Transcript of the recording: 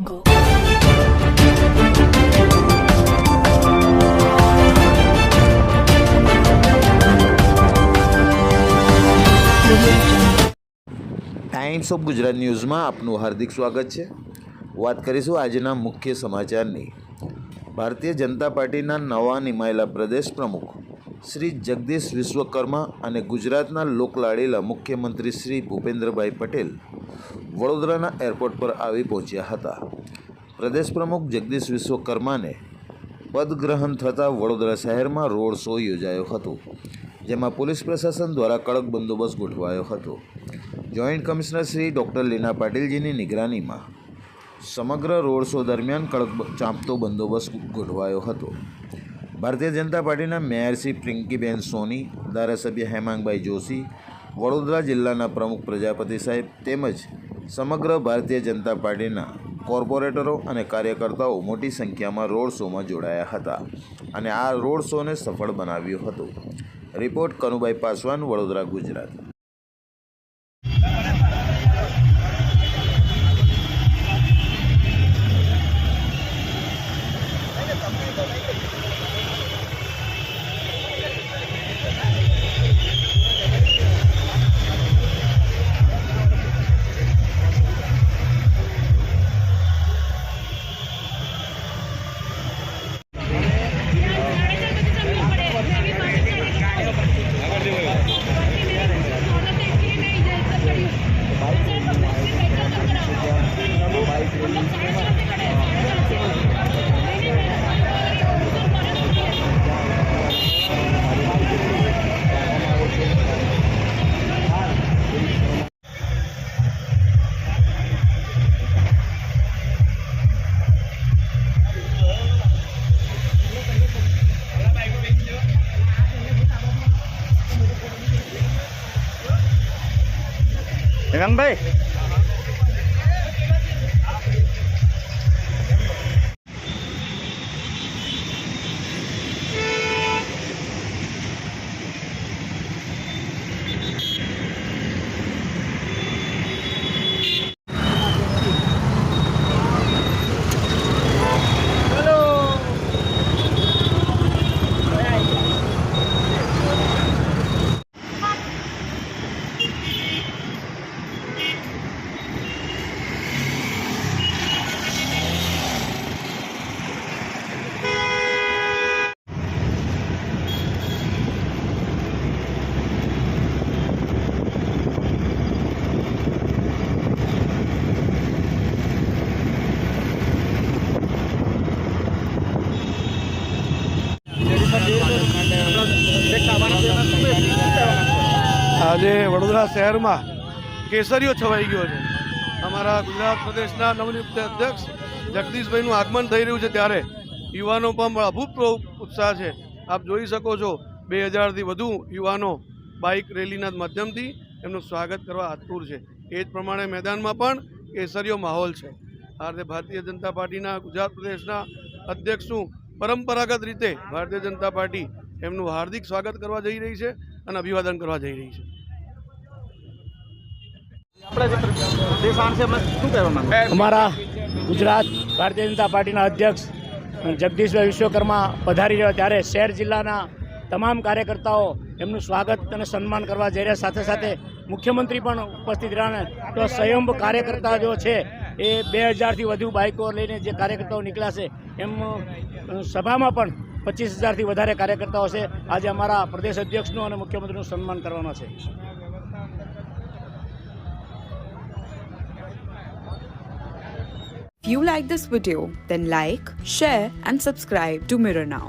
Go. Times of Gujarat ન્યૂઝમાં આપનું હાર્દિક સ્વાગત છે। વાત કરીશું આજના મુખ્ય સમાચારની। ભારતીય જનતા પાર્ટીના નવા નિમાયેલા પ્રદેશ પ્રમુખ શ્રી જગદીશ વિશ્વકર્મા અને ગુજરાતના લોકલાડીલા મુખ્યમંત્રી શ્રી ભૂપેન્દ્રભાઈ પટેલ વડોદરાના એરપોર્ટ પર આવી પહોંચ્યા હતા। પ્રદેશ પ્રમુખ જગદીશ વિશ્વકર્માને પદગ્રહણ થતાં વડોદરા શહેરમાં રોડ શો યોજાયો હતો, જેમાં પોલીસ પ્રશાસન દ્વારા કડક બંદોબસ્ત ગોઠવાયો હતો। જોઈન્ટ કમિશનર શ્રી ડૉક્ટર લીના પાટીલજીની નિગરાનીમાં સમગ્ર રોડ શો દરમિયાન કડક ચાંપતો બંદોબસ્ત ગોઠવાયો હતો। ભારતીય જનતા પાર્ટીના મેયર શ્રી પિંકીબેન સોની, ધારાસભ્ય હેમાંગભાઈ જોશી, વડોદરા જિલ્લાના પ્રમુખ પ્રજાપતિ સાહેબ તેમજ સમગ્ર ભારતીય જનતા પાર્ટીના કોર્પોરેટરો અને કાર્યકર્તાઓ મોટી સંખ્યામાં રોડ શોમાં જોડાયા હતા અને આ રોડ શોને સફળ બનાવ્યો હતો। રિપોર્ટ કનુભાઈ પાસવાન, વડોદરા, ગુજરાત। હેમાંગભાઈ, આજે વડોદરા શહેરમાં કેસરીઓ છવાઈ ગયો છે। અમારા ગુજરાત પ્રદેશના નવનિયુક્ત અધ્યક્ષ જગદીશભાઈનું આગમન થઈ રહ્યું છે, ત્યારે યુવાનો પણ અભૂતપૂર્વ ઉત્સાહ છે। આપ જોઈ શકો છો, 2000થી વધુ યુવાનો બાઇક રેલીના માધ્યમથી એમનું સ્વાગત કરવા આતુર છે। એ જ પ્રમાણે મેદાનમાં પણ કેસરીયો માહોલ છે। આ ભારતીય જનતા પાર્ટીના ગુજરાત પ્રદેશના અધ્યક્ષનું પરંપરાગત રીતે ભારતીય જનતા પાર્ટી એમનું હાર્દિક સ્વાગત કરવા જઈ રહી છે અને અભિવાદન કરવા જઈ રહી છે। અમારા ગુજરાત ભારતીય જનતા પાર્ટીના અધ્યક્ષ જગદીશભાઈ વિશ્વકર્મા પધારી રહ્યા, ત્યારે શહેર જિલ્લાના તમામ કાર્યકર્તાઓ એમનું સ્વાગત અને સન્માન કરવા જઈ રહ્યા। સાથે સાથે મુખ્યમંત્રી પણ ઉપસ્થિત રહ્યા। તો સંયમ કાર્યકર્તા જો છે એ 2000થી વધુ બાઇકો લઈને જે કાર્યકર્તાઓ નીકળ્યા છે, એમ સભામાં પણ 25,000થી વધારે કાર્યકર્તાઓ છે। આજે અમારા પ્રદેશ અધ્યક્ષનું અને મુખ્યમંત્રીનું સન્માન કરવાના છે। If you like this video, then like, share and subscribe to Mirror Now.